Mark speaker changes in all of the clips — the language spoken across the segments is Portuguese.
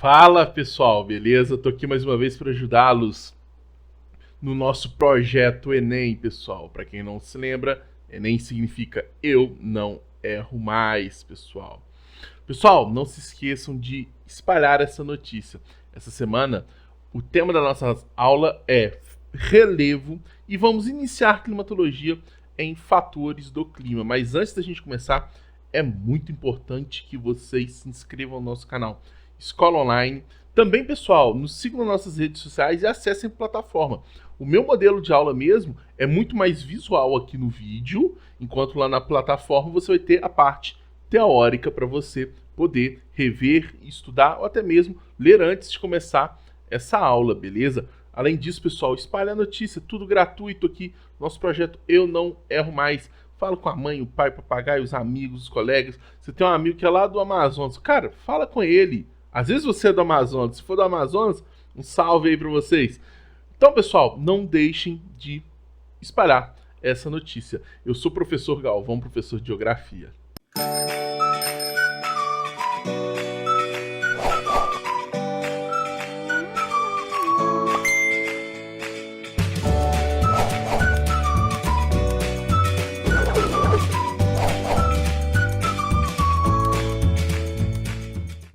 Speaker 1: Fala pessoal, beleza? Tô aqui mais uma vez para ajudá-los no nosso projeto Enem, pessoal. Para quem não se lembra, Enem significa eu não erro mais, pessoal. Pessoal, não se esqueçam de espalhar essa notícia. Essa semana, o tema da nossa aula é relevo e vamos iniciar climatologia em fatores do clima. Mas antes da gente começar, é muito importante que vocês se inscrevam no nosso canal Escola Online. Também, pessoal, nos sigam nas nossas redes sociais e acessem a plataforma. O meu modelo de aula mesmo é muito mais visual aqui no vídeo, enquanto lá na plataforma você vai ter a parte teórica para você poder rever, estudar ou até mesmo ler antes de começar essa aula, beleza? Além disso, pessoal, espalhe a notícia, tudo gratuito aqui. Nosso projeto Eu Não Erro Mais. Fala com a mãe, o pai, o papagaio, os amigos, os colegas. Você tem um amigo que é lá do Amazonas. Cara, fala com ele. Às vezes você é do Amazonas. Se for do Amazonas, um salve aí para vocês. Então, pessoal, não deixem de espalhar essa notícia. Eu sou o professor Galvão, professor de Geografia.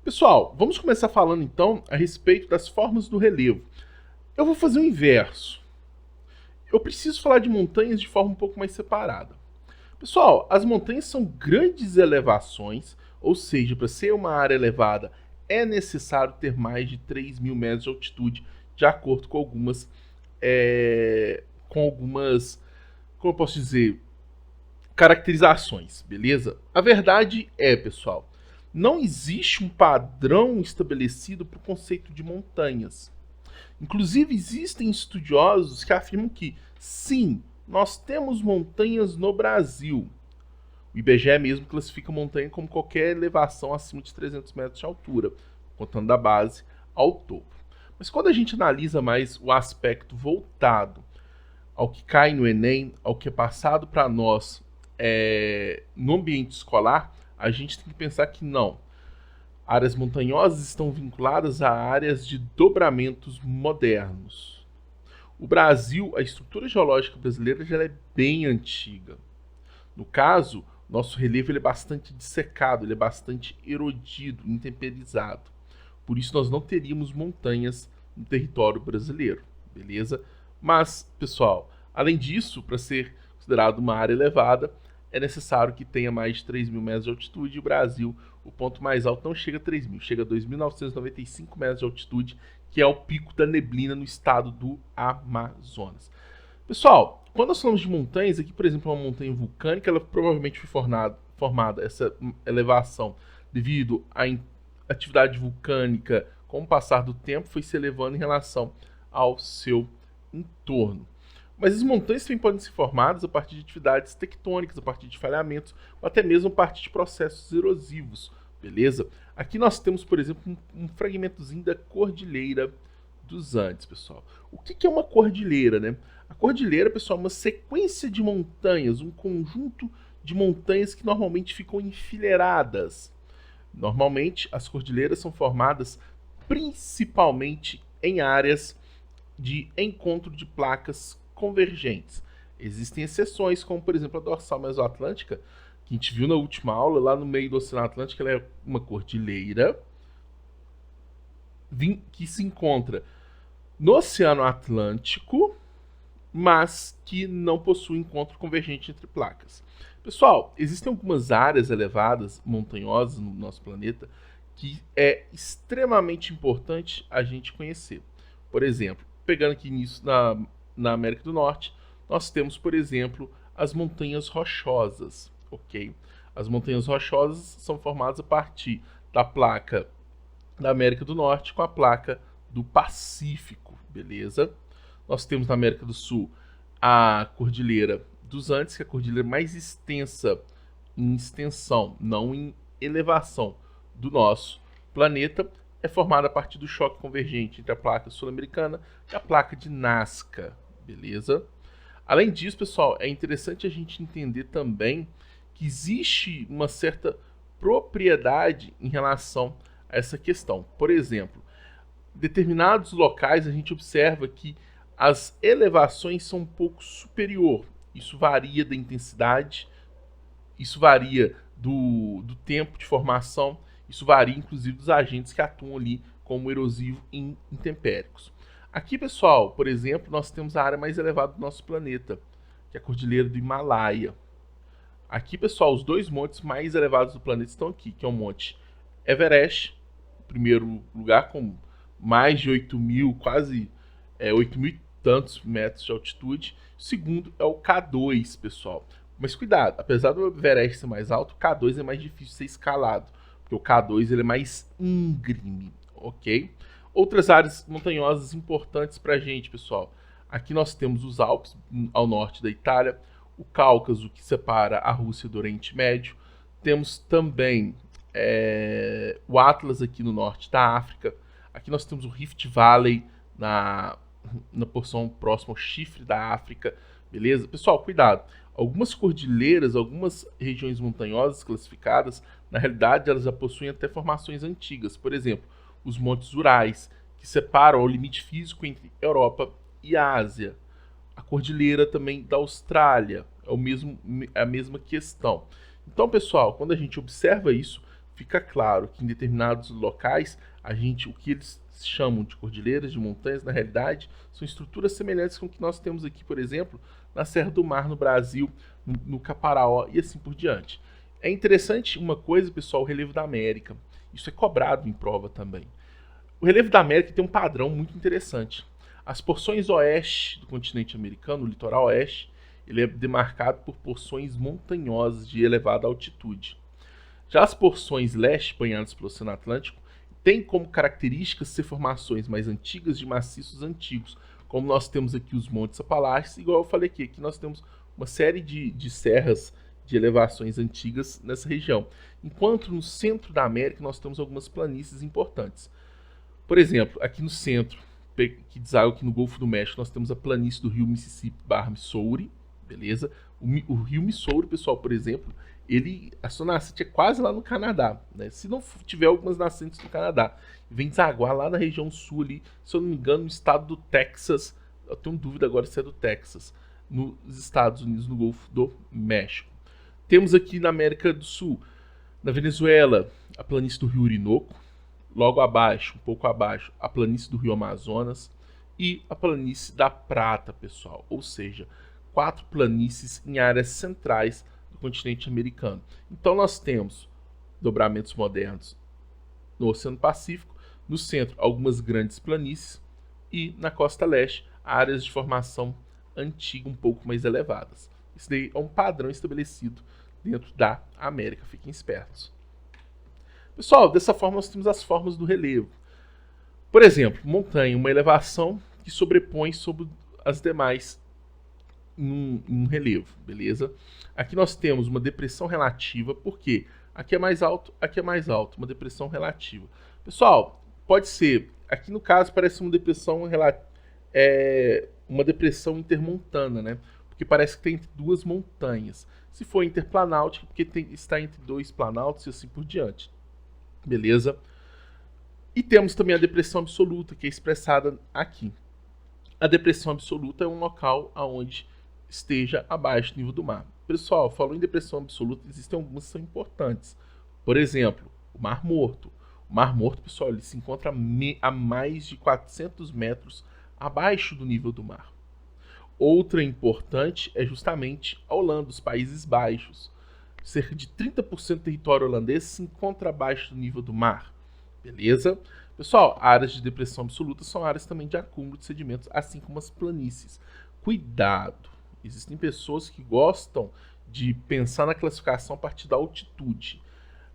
Speaker 1: Pessoal, vamos começar falando então a respeito das formas do relevo. Eu vou fazer o inverso. Eu preciso falar de montanhas de forma um pouco mais separada. Pessoal, as montanhas são grandes elevações, ou seja, para ser uma área elevada é necessário ter mais de 3.000 metros de altitude, de acordo com algumas, como eu posso dizer, caracterizações, beleza? A verdade é, pessoal, não existe um padrão estabelecido para o conceito de montanhas. Inclusive, existem estudiosos que afirmam que, sim, nós temos montanhas no Brasil. O IBGE mesmo classifica montanha como qualquer elevação acima de 300 metros de altura, contando da base ao topo. Mas quando a gente analisa mais o aspecto voltado ao que cai no Enem, ao que é passado para nós no ambiente escolar, a gente tem que pensar que não. Áreas montanhosas estão vinculadas a áreas de dobramentos modernos. O Brasil, a estrutura geológica brasileira já é bem antiga. No caso, nosso relevo ele é bastante dissecado, ele é bastante erodido, intemperizado. Por isso nós não teríamos montanhas no território brasileiro, beleza? Mas, pessoal, além disso, para ser considerado uma área elevada, é necessário que tenha mais de 3.000 metros de altitude. E o Brasil, o ponto mais alto não chega a 3.000, chega a 2.995 metros de altitude, que é o pico da neblina no estado do Amazonas. Pessoal, quando nós falamos de montanhas, aqui por exemplo uma montanha vulcânica, ela provavelmente foi formada essa elevação devido à atividade vulcânica, com o passar do tempo, foi se elevando em relação ao seu entorno. Mas as montanhas também podem ser formadas a partir de atividades tectônicas, a partir de falhamentos, ou até mesmo a partir de processos erosivos, beleza? Aqui nós temos, por exemplo, um fragmentozinho da Cordilheira dos Andes, pessoal. O que é uma cordilheira, né? A cordilheira, pessoal, é uma sequência de montanhas, um conjunto de montanhas que normalmente ficam enfileiradas. Normalmente, as cordilheiras são formadas principalmente em áreas de encontro de placas convergentes. Existem exceções, como por exemplo a dorsal mesoatlântica, que a gente viu na última aula, lá no meio do Oceano Atlântico, ela é uma cordilheira que se encontra no Oceano Atlântico, mas que não possui encontro convergente entre placas. Pessoal, existem algumas áreas elevadas, montanhosas no nosso planeta, que é extremamente importante a gente conhecer. Por exemplo, pegando aqui nisso na América do Norte, nós temos, por exemplo, as montanhas rochosas, ok? As montanhas rochosas são formadas a partir da placa da América do Norte com a placa do Pacífico, beleza? Nós temos na América do Sul a Cordilheira dos Andes, que é a cordilheira mais extensa em extensão, não em elevação, do nosso planeta. É formada a partir do choque convergente entre a placa sul-americana e a placa de Nazca, beleza? Além disso, pessoal, é interessante a gente entender também que existe uma certa propriedade em relação essa questão. Por exemplo, em determinados locais a gente observa que as elevações são um pouco superior. Isso varia da intensidade, isso varia do tempo de formação, isso varia inclusive dos agentes que atuam ali como erosivo em intempéricos. Aqui, pessoal, por exemplo, nós temos a área mais elevada do nosso planeta, que é a Cordilheira do Himalaia. Aqui, pessoal, os dois montes mais elevados do planeta estão aqui, que é o Monte Everest, em primeiro lugar, com mais de 8.000, quase 8.000 e tantos metros de altitude. O segundo é o K2, pessoal. Mas cuidado, apesar do Everest ser mais alto, o K2 é mais difícil de ser escalado, porque o K2 ele é mais íngreme, ok? Outras áreas montanhosas importantes para a gente, pessoal. Aqui nós temos os Alpes, ao norte da Itália, o Cáucaso, que separa a Rússia do Oriente Médio. Temos também o Atlas aqui no norte da África. Aqui nós temos o Rift Valley na porção próxima ao chifre da África, beleza? Pessoal, cuidado. Algumas cordilheiras, algumas regiões montanhosas classificadas, na realidade elas já possuem até formações antigas. Por exemplo, os Montes Urais, que separam o limite físico entre Europa e Ásia. A cordilheira também da Austrália, é a mesma questão. Então, pessoal, quando a gente observa isso, fica claro que em determinados locais, o que eles chamam de cordilheiras, de montanhas, na realidade, são estruturas semelhantes com o que nós temos aqui, por exemplo, na Serra do Mar, no Brasil, no Caparaó e assim por diante. É interessante uma coisa, pessoal, o relevo da América. Isso é cobrado em prova também. O relevo da América tem um padrão muito interessante. As porções oeste do continente americano, o litoral oeste, ele é demarcado por porções montanhosas de elevada altitude. Já as porções leste, banhadas pelo Oceano Atlântico, têm como características ser formações mais antigas de maciços antigos, como nós temos aqui os Montes Apalaches, igual eu falei aqui nós temos uma série de serras de elevações antigas nessa região. Enquanto no centro da América nós temos algumas planícies importantes. Por exemplo, aqui no centro, que deságua aqui no Golfo do México, nós temos a planície do rio Mississippi/Missouri, beleza? O rio Missouri, pessoal, por exemplo, a sua nascente é quase lá no Canadá, né? Se não tiver algumas nascentes no Canadá, vem desaguar lá na região sul ali, se eu não me engano, no estado do Texas. Eu tenho dúvida agora se é do Texas, nos Estados Unidos, no Golfo do México. Temos aqui na América do Sul, na Venezuela, a planície do rio Orinoco, logo abaixo, um pouco abaixo, a planície do rio Amazonas e a planície da Prata, pessoal. Ou seja, 4 planícies em áreas centrais do continente americano. Então nós temos dobramentos modernos no Oceano Pacífico, no centro algumas grandes planícies e na costa leste áreas de formação antiga um pouco mais elevadas. Isso daí é um padrão estabelecido dentro da América, fiquem espertos. Pessoal, dessa forma nós temos as formas do relevo. Por exemplo, montanha, uma elevação que sobrepõe sobre as demais em um relevo, beleza? Aqui nós temos uma depressão relativa, porque aqui é mais alto, uma depressão relativa. Pessoal, pode ser, aqui no caso parece uma depressão uma depressão intermontana, né? Porque parece que tem entre duas montanhas. Se for interplanáutica, porque está entre 2 planaltos e assim por diante. Beleza? E temos também a depressão absoluta, que é expressada aqui. A depressão absoluta é um local onde esteja abaixo do nível do mar. Pessoal, falou em depressão absoluta, existem algumas que são importantes. Por exemplo, o Mar Morto. O Mar Morto, pessoal, ele se encontra a mais de 400 metros abaixo do nível do mar. Outra importante é justamente a Holanda, os Países Baixos. Cerca de 30% do território holandês se encontra abaixo do nível do mar. Beleza? Pessoal, áreas de depressão absoluta são áreas também de acúmulo de sedimentos, assim como as planícies. Cuidado! Existem pessoas que gostam de pensar na classificação a partir da altitude.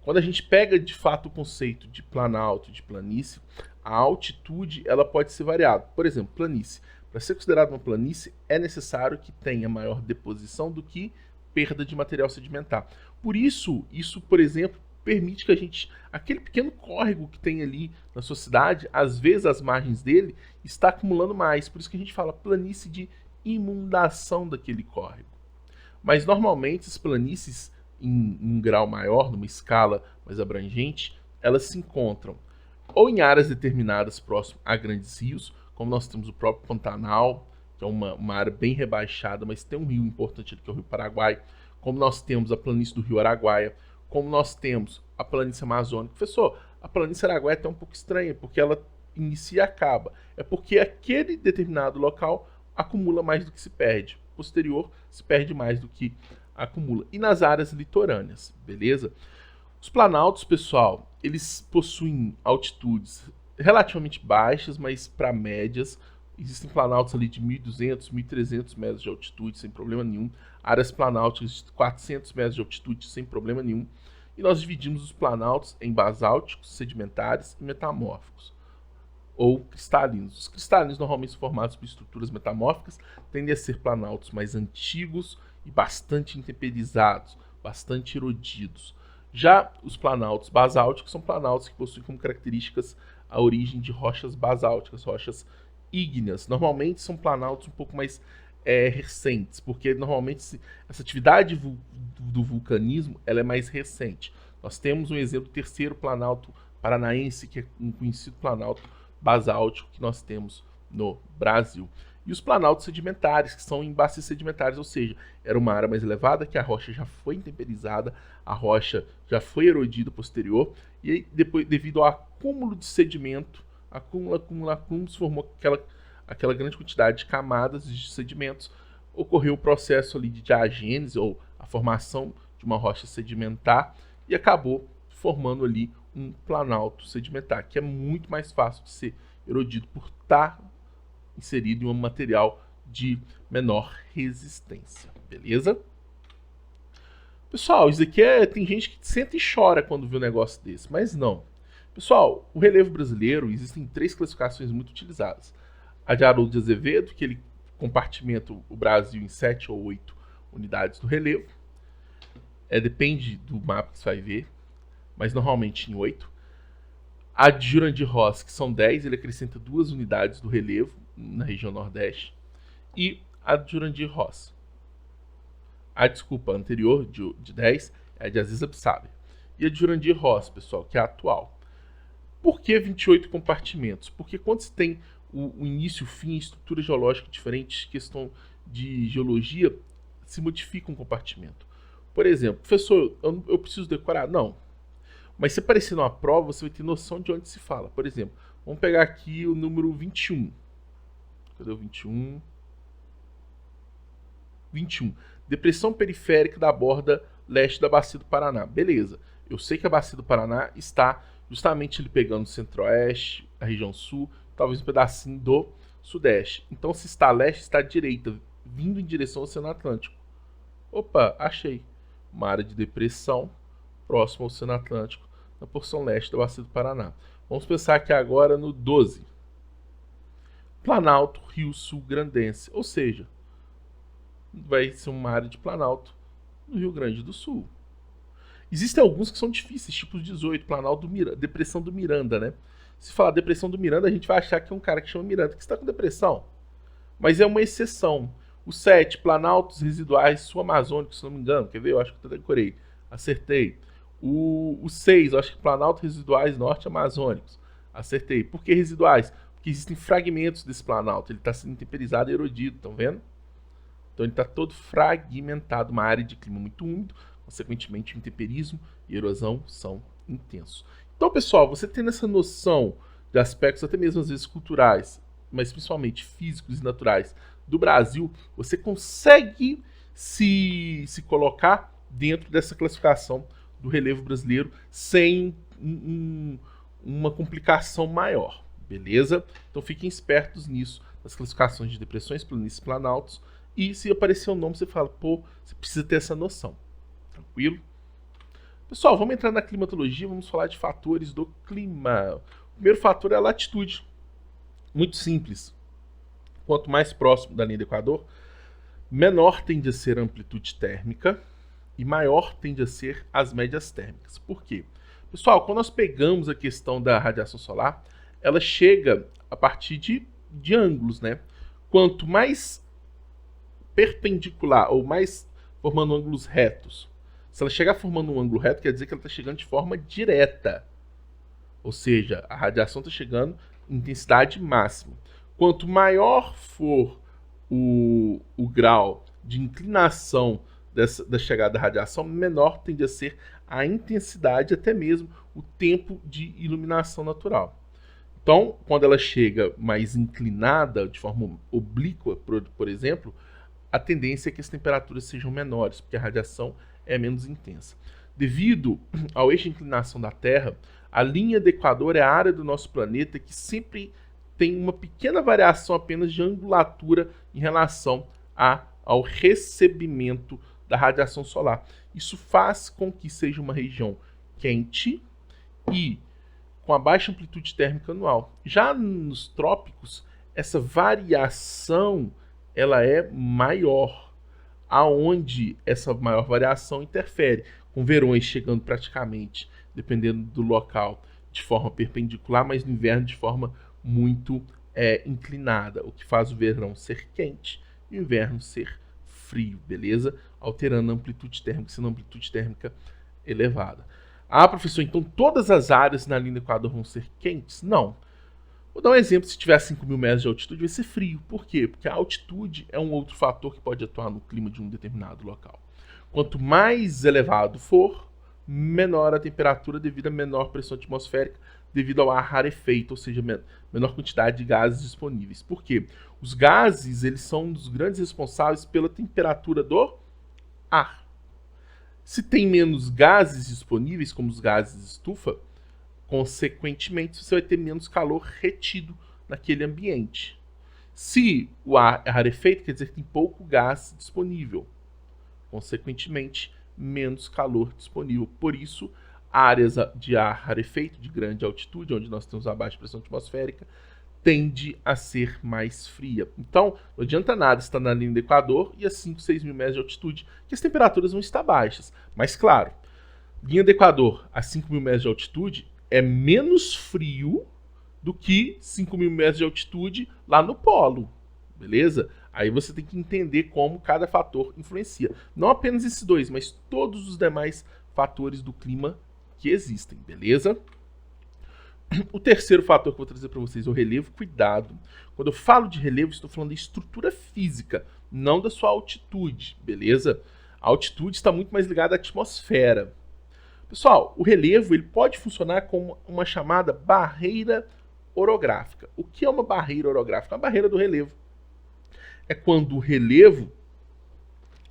Speaker 1: Quando a gente pega de fato o conceito de planalto, de planície, a altitude ela pode ser variada. Por exemplo, planície. Para ser considerada uma planície, é necessário que tenha maior deposição do que perda de material sedimentar. Por isso, por exemplo, permite que aquele pequeno córrego que tem ali na sua cidade, às vezes as margens dele está acumulando mais. Por isso que a gente fala planície de inundação daquele córrego. Mas normalmente as planícies em um grau maior, numa escala mais abrangente, elas se encontram ou em áreas determinadas próximo a grandes rios, como nós temos o próprio Pantanal, que é uma área bem rebaixada, mas tem um rio importante ali, que é o Rio Paraguai, como nós temos a planície do Rio Araguaia, como nós temos a planície amazônica. Professor, a planície Araguaia é até um pouco estranha, porque ela inicia e acaba. É porque aquele determinado local acumula mais do que se perde. Posterior, se perde mais do que acumula. E nas áreas litorâneas, beleza? Os planaltos, pessoal, eles possuem altitudes relativamente baixas, mas para médias. Existem planaltos ali de 1.200, 1.300 metros de altitude, sem problema nenhum. Áreas planálticas de 400 metros de altitude, sem problema nenhum. E nós dividimos os planaltos em basálticos, sedimentares e metamórficos, ou cristalinos. Os cristalinos normalmente são formados por estruturas metamórficas, tendem a ser planaltos mais antigos e bastante intemperizados, bastante erodidos. Já os planaltos basálticos são planaltos que possuem como características a origem de rochas basálticas, rochas ígneas. Normalmente são planaltos um pouco mais recentes, porque normalmente essa atividade do vulcanismo ela é mais recente. Nós temos um exemplo do terceiro planalto paranaense, que é um conhecido planalto basáltico que nós temos no Brasil. E os planaltos sedimentares, que são em bacias sedimentares, ou seja, era uma área mais elevada, que a rocha já foi intemperizada, a rocha já foi erodida posterior, e aí, depois, devido ao acúmulo de sedimento, acúmulo, se formou aquela grande quantidade de camadas de sedimentos, ocorreu o processo ali de diagênese, ou a formação de uma rocha sedimentar, e acabou formando ali um planalto sedimentar, que é muito mais fácil de ser erodido por estar inserido em um material de menor resistência, beleza? Pessoal, isso aqui tem gente que senta e chora quando vê um negócio desse, mas não. Pessoal, o relevo brasileiro, existem 3 classificações muito utilizadas. A de Haroldo de Azevedo, que ele compartimenta o Brasil em 7 ou 8 unidades do relevo. Depende do mapa que você vai ver, mas normalmente em 8. A de Jurandir Ross, que são 10, ele acrescenta 2 unidades do relevo na região Nordeste. E a de Jurandir Ross. A anterior, de 10, é a de Aziz Absaber. E a de Jurandir Ross, pessoal, que é a atual. Por que 28 compartimentos? Porque quando você tem o início, o fim, estrutura geológica diferente, questão de geologia, se modifica um compartimento. Por exemplo, professor, eu preciso decorar? Não. Mas se aparecer numa prova, você vai ter noção de onde se fala. Por exemplo, vamos pegar aqui o número 21. Cadê o 21? 21. Depressão periférica da borda leste da Bacia do Paraná. Beleza. Eu sei que a Bacia do Paraná está justamente ele pegando o centro-oeste, a região sul, talvez um pedacinho do sudeste. Então, se está a leste, está à direita, vindo em direção ao Oceano Atlântico. Opa, achei. Uma área de depressão próximo ao Oceano Atlântico, na porção leste da Bacia do Paraná. Vamos pensar aqui agora no 12. Planalto Rio Sul Grandense, ou seja, vai ser uma área de Planalto no Rio Grande do Sul. Existem alguns que são difíceis, tipo 18, Planalto do Miranda, Depressão do Miranda, né? Se falar Depressão do Miranda, a gente vai achar que é um cara que chama Miranda que está com depressão. Mas é uma exceção. O 7, Planaltos Residuais Sul-Amazônicos, se não me engano, quer ver? Eu acho que eu decorei. Acertei. O 6, eu acho que Planaltos Residuais Norte-Amazônicos. Acertei. Por que residuais? Porque existem fragmentos desse planalto. Ele está sendo intemperizado e erodido, estão vendo? Então ele está todo fragmentado. Uma área de clima muito úmido, consequentemente o intemperismo e erosão são intensos. Então, pessoal, você tendo essa noção de aspectos até mesmo às vezes culturais, mas principalmente físicos e naturais do Brasil, você consegue se colocar dentro dessa classificação do relevo brasileiro sem uma complicação maior, beleza? Então fiquem espertos nisso, nas classificações de depressões, planícies, planaltos, e se aparecer o nome você fala, pô, você precisa ter essa noção, tranquilo? Pessoal, vamos entrar na climatologia, vamos falar de fatores do clima. O primeiro fator é a latitude, muito simples. Quanto mais próximo da linha do Equador, menor tende a ser a amplitude térmica e maior tende a ser as médias térmicas. Por quê? Pessoal, quando nós pegamos a questão da radiação solar, ela chega a partir de ângulos, né? Quanto mais perpendicular ou mais formando ângulos retos, se ela chegar formando um ângulo reto, quer dizer que ela está chegando de forma direta. Ou seja, a radiação está chegando em intensidade máxima. Quanto maior for o grau de inclinação da chegada da radiação, menor tende a ser a intensidade, até mesmo o tempo de iluminação natural. Então, quando ela chega mais inclinada, de forma oblíqua, por exemplo, a tendência é que as temperaturas sejam menores, porque a radiação é menos intensa. Devido ao eixo de inclinação da Terra, a linha do Equador é a área do nosso planeta que sempre tem uma pequena variação apenas de angulatura em relação ao recebimento da radiação solar. Isso faz com que seja uma região quente e com a baixa amplitude térmica anual. Já nos trópicos, essa variação ela é maior, aonde essa maior variação interfere, com verões chegando praticamente, dependendo do local, de forma perpendicular, mas no inverno de forma muito inclinada, o que faz o verão ser quente e o inverno ser frio, beleza? Alterando a amplitude térmica, sendo a amplitude térmica elevada. Ah, professor, então todas as áreas na linha do Equador vão ser quentes? Não. Vou dar um exemplo, se tiver 5.000 metros de altitude, vai ser frio. Por quê? Porque a altitude é um outro fator que pode atuar no clima de um determinado local. Quanto mais elevado for, menor a temperatura devido à menor pressão atmosférica, devido ao ar rarefeito, ou seja, menor quantidade de gases disponíveis. Por quê? Os gases, eles são um dos grandes responsáveis pela temperatura do ar. Se tem menos gases disponíveis, como os gases de estufa, consequentemente você vai ter menos calor retido naquele ambiente. Se o ar é rarefeito, quer dizer que tem pouco gás disponível. Consequentemente, menos calor disponível. Por isso, áreas de ar rarefeito, de grande altitude, onde nós temos a baixa pressão atmosférica, tende a ser mais fria. Então, não adianta nada estar na linha do Equador e a 5, 6 mil metros de altitude, que as temperaturas vão estar baixas. Mas, claro, linha do Equador a 5 mil metros de altitude é menos frio do que 5 mil metros de altitude lá no polo, beleza? Aí você tem que entender como cada fator influencia. Não apenas esses dois, mas todos os demais fatores do clima que existem, beleza? O terceiro fator que eu vou trazer para vocês é o relevo. Cuidado. Quando eu falo de relevo, estou falando da estrutura física, não da sua altitude, beleza? A altitude está muito mais ligada à atmosfera. Pessoal, o relevo ele pode funcionar como uma chamada barreira orográfica. O que é uma barreira orográfica? A barreira do relevo. É quando o relevo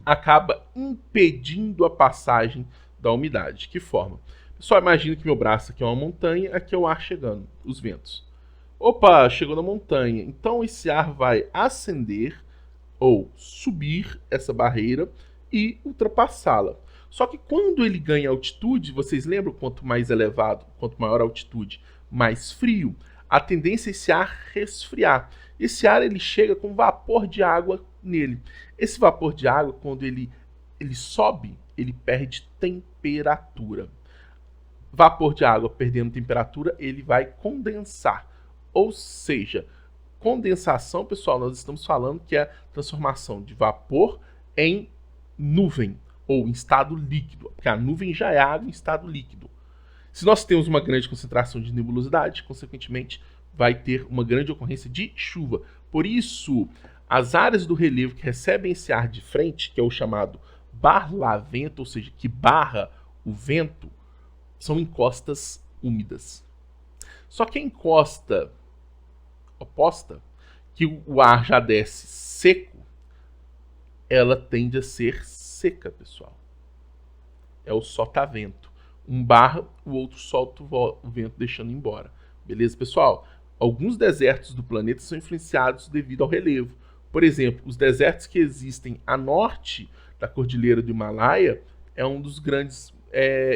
Speaker 1: acaba impedindo a passagem da umidade. De que forma? Pessoal, imagina que meu braço aqui é uma montanha, aqui é o ar chegando, os ventos. Opa, chegou na montanha. Então esse ar vai ascender ou subir essa barreira e ultrapassá-la. Só que quando ele ganha altitude, vocês lembram quanto mais elevado, quanto maior a altitude, mais frio, a tendência é esse ar resfriar. Esse ar ele chega com vapor de água nele. Esse vapor de água, quando ele sobe, ele perde temperatura. Vapor de água perdendo temperatura, ele vai condensar. Ou seja, condensação, pessoal, nós estamos falando que é a transformação de vapor em nuvem ou em estado líquido, porque a nuvem já é água em estado líquido. Se nós temos uma grande concentração de nebulosidade, consequentemente, vai ter uma grande ocorrência de chuva. Por isso, as áreas do relevo que recebem esse ar de frente, que é o chamado barlavento, ou seja, que barra o vento, são encostas úmidas. Só que a encosta oposta, que o ar já desce seco, ela tende a ser seca, pessoal. É o sotavento. Um barra, o outro solta o vento deixando embora. Beleza, pessoal? Alguns desertos do planeta são influenciados devido ao relevo. Por exemplo, os desertos que existem a norte da Cordilheira do Himalaia é um dos grandes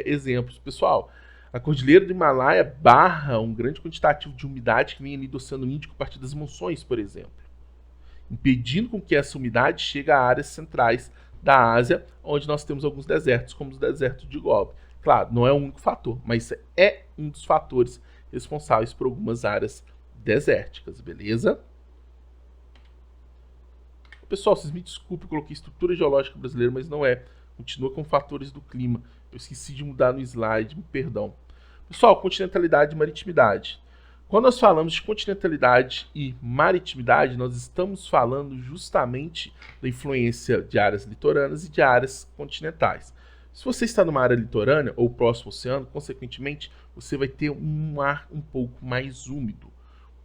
Speaker 1: exemplos. Pessoal, a Cordilheira do Himalaia barra um grande quantitativo de umidade que vem ali do Oceano Índico a partir das monções, por exemplo, impedindo com que essa umidade chegue a áreas centrais da Ásia, onde nós temos alguns desertos, como os desertos de Gobi. Claro, não é o único fator, mas é um dos fatores responsáveis por algumas áreas desérticas, beleza? Pessoal, vocês me desculpem, eu coloquei estrutura geológica brasileira, mas não é. Continua com fatores do clima. Eu esqueci de mudar no slide, me perdão. Pessoal, continentalidade e maritimidade. Quando nós falamos de continentalidade e maritimidade, nós estamos falando justamente da influência de áreas litorâneas e de áreas continentais. Se você está numa área litorânea ou próximo ao oceano, consequentemente, você vai ter um ar um pouco mais úmido.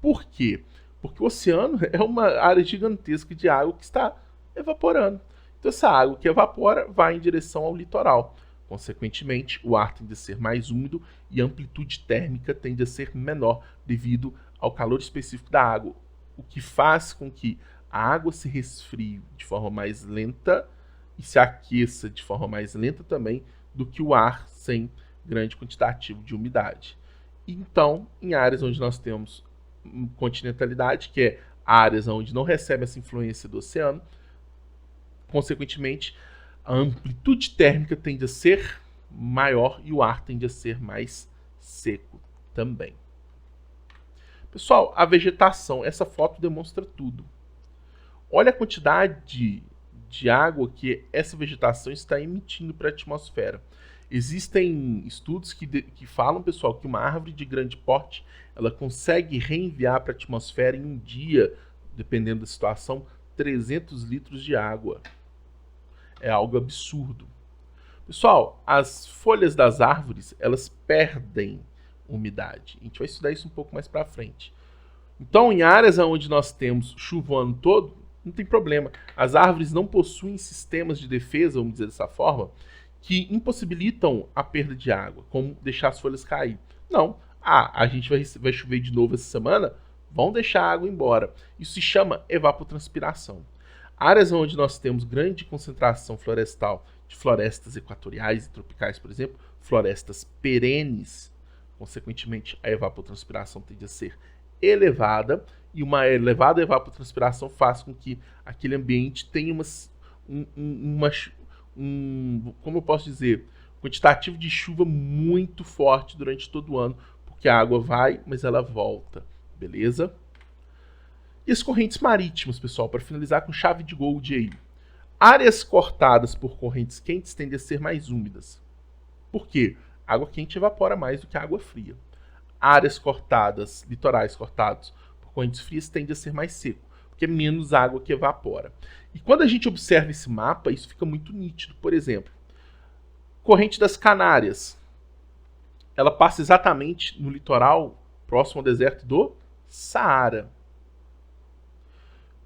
Speaker 1: Por quê? Porque o oceano é uma área gigantesca de água que está evaporando. Então, essa água que evapora vai em direção ao litoral. Consequentemente, o ar tende a ser mais úmido e a amplitude térmica tende a ser menor devido ao calor específico da água, o que faz com que a água se resfrie de forma mais lenta e se aqueça de forma mais lenta também do que o ar sem grande quantitativo de umidade. Então, em áreas onde nós temos continentalidade, que é áreas onde não recebe essa influência do oceano, consequentemente, a amplitude térmica tende a ser maior e o ar tende a ser mais seco também. Pessoal, a vegetação, essa foto demonstra tudo. Olha a quantidade de água que essa vegetação está emitindo para a atmosfera. Existem estudos que falam, pessoal, que uma árvore de grande porte ela consegue reenviar para a atmosfera em um dia, dependendo da situação, 300 litros de água. É algo absurdo. Pessoal, as folhas das árvores, elas perdem umidade. A gente vai estudar isso um pouco mais para frente. Então, em áreas onde nós temos chuva o ano todo, não tem problema. As árvores não possuem sistemas de defesa, vamos dizer dessa forma, que impossibilitam a perda de água, como deixar as folhas cair. Não. A gente vai chover de novo essa semana, vão deixar a água embora. Isso se chama evapotranspiração. Áreas onde nós temos grande concentração florestal de florestas equatoriais e tropicais, por exemplo, florestas perenes, consequentemente a evapotranspiração tende a ser elevada, e uma elevada evapotranspiração faz com que aquele ambiente tenha como eu posso dizer, quantitativo de chuva muito forte durante todo o ano, porque a água vai, mas ela volta, beleza? E as correntes marítimas, pessoal, para finalizar com chave de gold aí. Áreas cortadas por correntes quentes tendem a ser mais úmidas. Por quê? A água quente evapora mais do que a água fria. Áreas cortadas, litorais cortados por correntes frias tendem a ser mais seco, porque é menos água que evapora. E quando a gente observa esse mapa, isso fica muito nítido. Por exemplo, corrente das Canárias. Ela passa exatamente no litoral próximo ao deserto do Saara.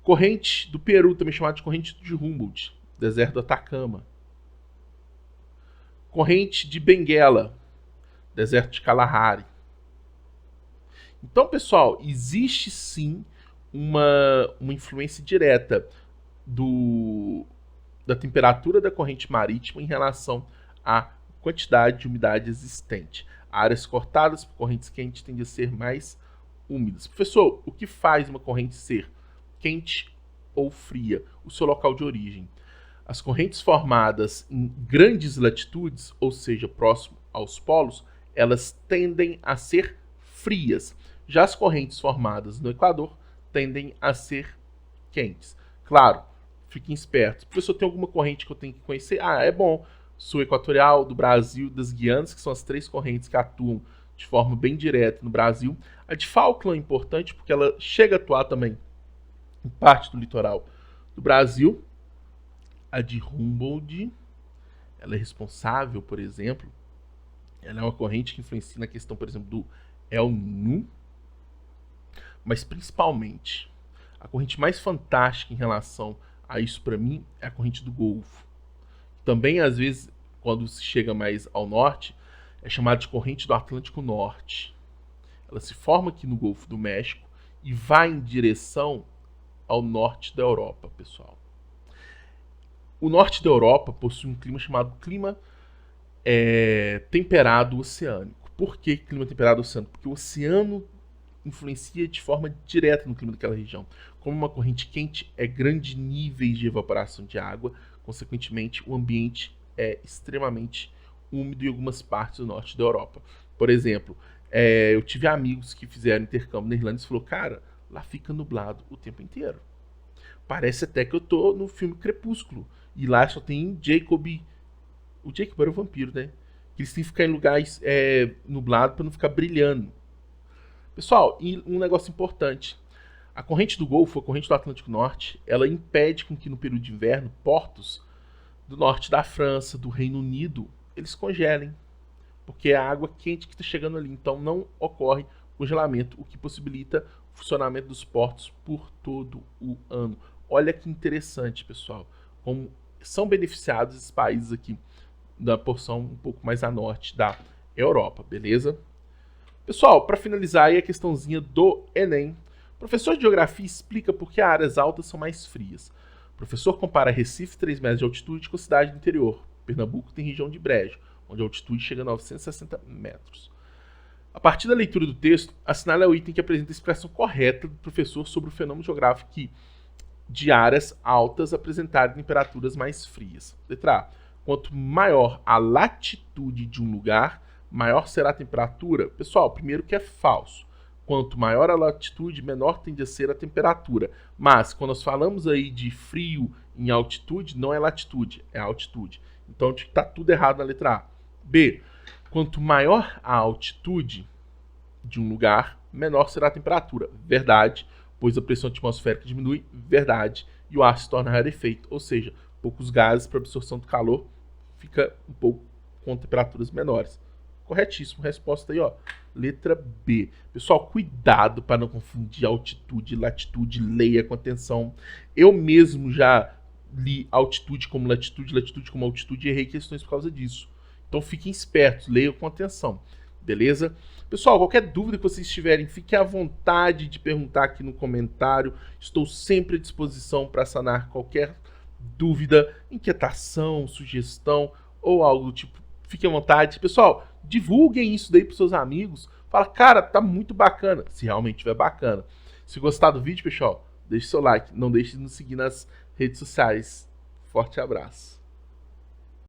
Speaker 1: Corrente do Peru, também chamada de corrente de Humboldt, deserto do Atacama. Corrente de Benguela, deserto de Kalahari. Então, pessoal, existe sim uma influência direta da temperatura da corrente marítima em relação à quantidade de umidade existente. Áreas cortadas por correntes quentes tendem a ser mais úmidas. Professor, o que faz uma corrente ser quente ou fria? O seu local de origem. As correntes formadas em grandes latitudes, ou seja, próximo aos polos, elas tendem a ser frias. Já as correntes formadas no Equador tendem a ser quentes. Claro, fiquem espertos. Professor, tem alguma corrente que eu tenho que conhecer? É bom. Sul equatorial, do Brasil, das Guianas, que são as 3 correntes que atuam de forma bem direta no Brasil. A de Falkland é importante porque ela chega a atuar também em parte do litoral do Brasil. A de Humboldt, ela é responsável, por exemplo, ela é uma corrente que influencia na questão, por exemplo, do El Niño, mas principalmente, a corrente mais fantástica em relação a isso para mim é a corrente do Golfo. Também, às vezes, quando se chega mais ao norte, é chamada de corrente do Atlântico Norte. Ela se forma aqui no Golfo do México e vai em direção ao norte da Europa, pessoal. O norte da Europa possui um clima chamado clima temperado oceânico. Por que clima temperado oceânico? Porque o oceano influencia de forma direta no clima daquela região. Como uma corrente quente é grandes níveis de evaporação de água, consequentemente o ambiente é extremamente úmido em algumas partes do norte da Europa. Por exemplo, eu tive amigos que fizeram intercâmbio na Irlanda e falaram, cara, lá fica nublado o tempo inteiro. Parece até que eu tô no filme Crepúsculo. E lá só tem Jacob. O Jacob era o vampiro, né? que eles têm que ficar em lugares nublados para não ficar brilhando. Pessoal, e um negócio importante. A corrente do Golfo, a corrente do Atlântico Norte, ela impede com que no período de inverno, portos do norte da França, do Reino Unido, eles congelem. Porque é a água quente que está chegando ali. Então não ocorre congelamento, o que possibilita o funcionamento dos portos por todo o ano. Olha que interessante, pessoal. Como são beneficiados esses países aqui da porção um pouco mais a norte da Europa, beleza? Pessoal, para finalizar aí a questãozinha do Enem. O professor de geografia explica por que áreas altas são mais frias. O professor compara Recife, 3 metros de altitude, com cidade do interior. Pernambuco tem região de Brejo, onde a altitude chega a 960 metros. A partir da leitura do texto, assinale o item que apresenta a explicação correta do professor sobre o fenômeno geográfico de áreas altas apresentarem temperaturas mais frias. Letra A. Quanto maior a latitude de um lugar, maior será a temperatura. Pessoal, primeiro que é falso. Quanto maior a latitude, menor tende a ser a temperatura. Mas, quando nós falamos aí de frio em altitude, não é latitude, é altitude. Então, está tudo errado na letra A. B. Quanto maior a altitude de um lugar, menor será a temperatura. Verdade, pois a pressão atmosférica diminui. Verdade, e o ar se torna rarefeito. Ou seja, poucos gases para absorção do calor, fica um pouco com temperaturas menores. Corretíssimo, resposta aí, ó. Letra B. Pessoal, cuidado para não confundir altitude e latitude, leia com atenção. Eu mesmo já li altitude como latitude, latitude como altitude e errei questões por causa disso. Então fiquem espertos, leiam com atenção, beleza? Pessoal, qualquer dúvida que vocês tiverem, fiquem à vontade de perguntar aqui no comentário. Estou sempre à disposição para sanar qualquer dúvida, inquietação, sugestão ou algo do tipo. Fiquem à vontade. Pessoal, divulguem isso daí para seus amigos. Fala, cara, tá muito bacana. Se realmente estiver bacana. Se gostar do vídeo, pessoal, deixe seu like. Não deixe de nos seguir nas redes sociais. Forte abraço.